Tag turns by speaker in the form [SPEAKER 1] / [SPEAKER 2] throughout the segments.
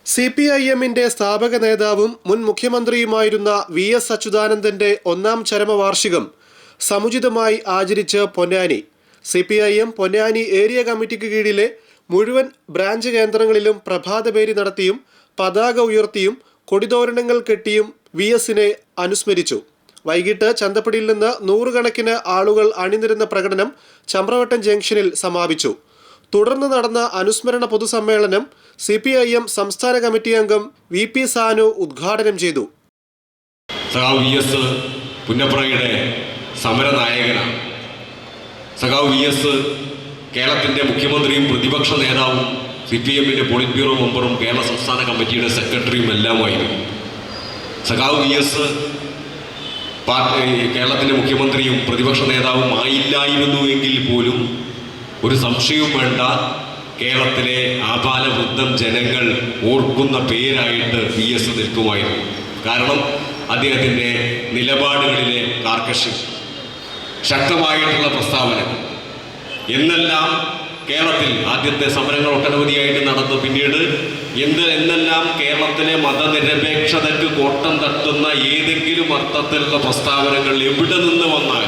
[SPEAKER 1] CPIM-ന്റെ സ്ഥാപക നേതാവും മുൻ മുഖ്യമന്ത്രിയുമായിരുന്ന VS അച്യുതാനന്ദന്റെ ഒന്നാം ചരമവാർഷികം സമുചിതമായി ആചരിച്ച് പൊന്നാനി. CPIM പൊന്നാനി ഏരിയ കമ്മിറ്റിക്ക് കീഴിലെ മുഴുവൻ ബ്രാഞ്ച് കേന്ദ്രങ്ങളിലും പ്രഭാതപേരി നടത്തിയും പതാക ഉയർത്തിയും കൊടിതോരണങ്ങൾ കെട്ടിയും VS-നെ അനുസ്മരിച്ചു. വൈകിട്ട് ചന്തപ്പടിയിൽ നിന്ന് നൂറുകണക്കിന് ആളുകൾ അണിനിരുന്ന പ്രകടനം ചമ്രവട്ടം ജംഗ്ഷനിൽ സമാപിച്ചു. തുടർന്ന് നടന്ന അനുസ്മരണ പൊതുസമ്മേളനം CPIM സംസ്ഥാന കമ്മിറ്റി അംഗം VP സാനു ഉദ്ഘാടനം ചെയ്തു.
[SPEAKER 2] സഖാവ് VS പുന്നപ്രയുടെ സമരനായകനാണ്. സഖാവ് VS കേരളത്തിൻ്റെ മുഖ്യമന്ത്രിയും പ്രതിപക്ഷ നേതാവും CPIM-ന്റെ പോളിറ്റ് ബ്യൂറോ മെമ്പറും കേരള സംസ്ഥാന കമ്മിറ്റിയുടെ സെക്രട്ടറിയും എല്ലാമായിരുന്നു. സഖാവ് VS കേരളത്തിൻ്റെ മുഖ്യമന്ത്രിയും പ്രതിപക്ഷ നേതാവും ആയില്ലായിരുന്നു എങ്കിൽ പോലും ഒരു സംശയവും വേണ്ട, കേരളത്തിലെ ആബാലവൃദ്ധം ജനങ്ങൾ ഓർക്കുന്ന പേരായിട്ട് VS നിൽക്കുമായിരുന്നു. കാരണം അദ്ദേഹത്തിൻ്റെ നിലപാടുകളിലെ കാർക്കശ്യം, ശക്തമായിട്ടുള്ള പ്രസ്താവനകൾ എന്നെല്ലാം കേരളത്തിൽ ആദ്യത്തെ സമരങ്ങൾ ഒട്ടനവധിയായിട്ട് നടന്നു. പിന്നീട് എന്നെല്ലാം കേരളത്തിലെ മതനിരപേക്ഷതയ്ക്ക് കോട്ടം തട്ടുന്ന ഏതെങ്കിലും അർത്ഥത്തിലുള്ള പ്രസ്താവനകൾ എവിടെ നിന്ന് വന്നാൽ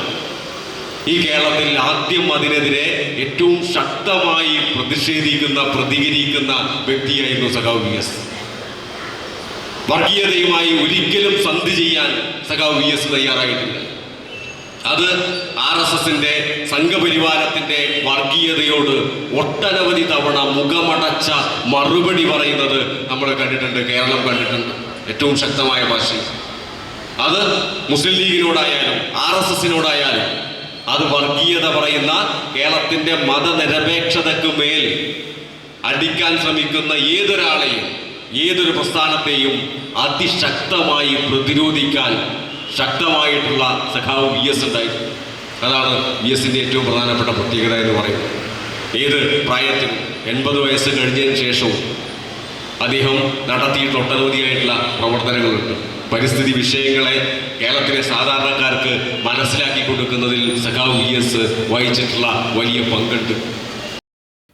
[SPEAKER 2] ഈ കേരളത്തിൽ ആദ്യം അതിനെതിരെ ഏറ്റവും ശക്തമായി പ്രതികരിക്കുന്ന വ്യക്തിയായിരുന്നു സഖാവ് VS. വർഗീയതയുമായി ഒരിക്കലും സന്ധി ചെയ്യാൻ സഖാവ് VS തയ്യാറായിട്ടില്ല. അത് RSS-ന്റെ സംഘപരിവാരത്തിന്റെ വർഗീയതയോട് ഒട്ടനവധി തവണ മുഖമടച്ച മറുപടി പറയുന്നത് നമ്മൾ കണ്ടിട്ടുണ്ട്, കേരളം കണ്ടിട്ടുണ്ട്. ഏറ്റവും ശക്തമായ ഭാഷ അത് മുസ്ലിം ലീഗിനോടായാലും RSS-നോടായാലും അത് വർഗീയത പറയുന്ന കേരളത്തിൻ്റെ മതനിരപേക്ഷതയ്ക്ക് മേൽ അടിക്കാൻ ശ്രമിക്കുന്ന ഏതൊരാളെയും ഏതൊരു പ്രസ്ഥാനത്തെയും അതിശക്തമായി പ്രതിരോധിക്കാൻ ശക്തമായിട്ടുള്ള സഖാവ് VS ഉണ്ടായിരുന്നു. അതാണ് VS-ന്റെ ഏറ്റവും പ്രധാനപ്പെട്ട പ്രത്യേകത എന്ന് പറയുന്നത്. ഏത് പ്രായത്തിലും 80 വയസ്സ് കഴിഞ്ഞതിന് ശേഷവും അദ്ദേഹം നടത്തിയിട്ടുള്ള ഒട്ടനവധിയായിട്ടുള്ള പ്രവർത്തനങ്ങളുണ്ട്. പരിസ്ഥിതി വിഷയങ്ങളെ കേരളത്തിലെ സാധാരണക്കാർക്ക് മനസ്സിലാക്കി കൊടുക്കുന്നതിൽ സഖാവ് VS വഹിച്ചിട്ടുള്ള വലിയ പങ്കുണ്ട്.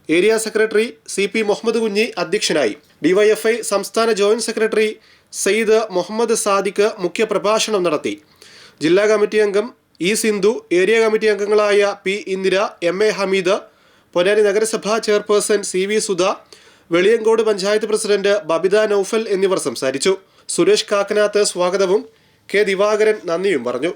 [SPEAKER 1] Area secretary CP Muhammad Kunhi അധ്യക്ഷനായി. DYFI സംസ്ഥാന ജോയിന്റ് സെക്രട്ടറി സയ്യിദ് മുഹമ്മദ് സാദിഖ് മുഖ്യപ്രഭാഷണം നടത്തി. ജില്ലാ കമ്മിറ്റി അംഗം E സിന്ധു, ഏരിയ കമ്മിറ്റി അംഗങ്ങളായ P ഇന്ദിര, MA ഹമീദ്, പൊന്നാനി നഗരസഭാ chairperson CV Sudha, Veliyankode panchayat president Babitha Noufal എന്നിവർ സംസാരിച്ചു. സുരേഷ് കാക്കനാത്ത് സ്വാഗതവും K ദിവാകരൻ നന്ദിയും പറഞ്ഞു.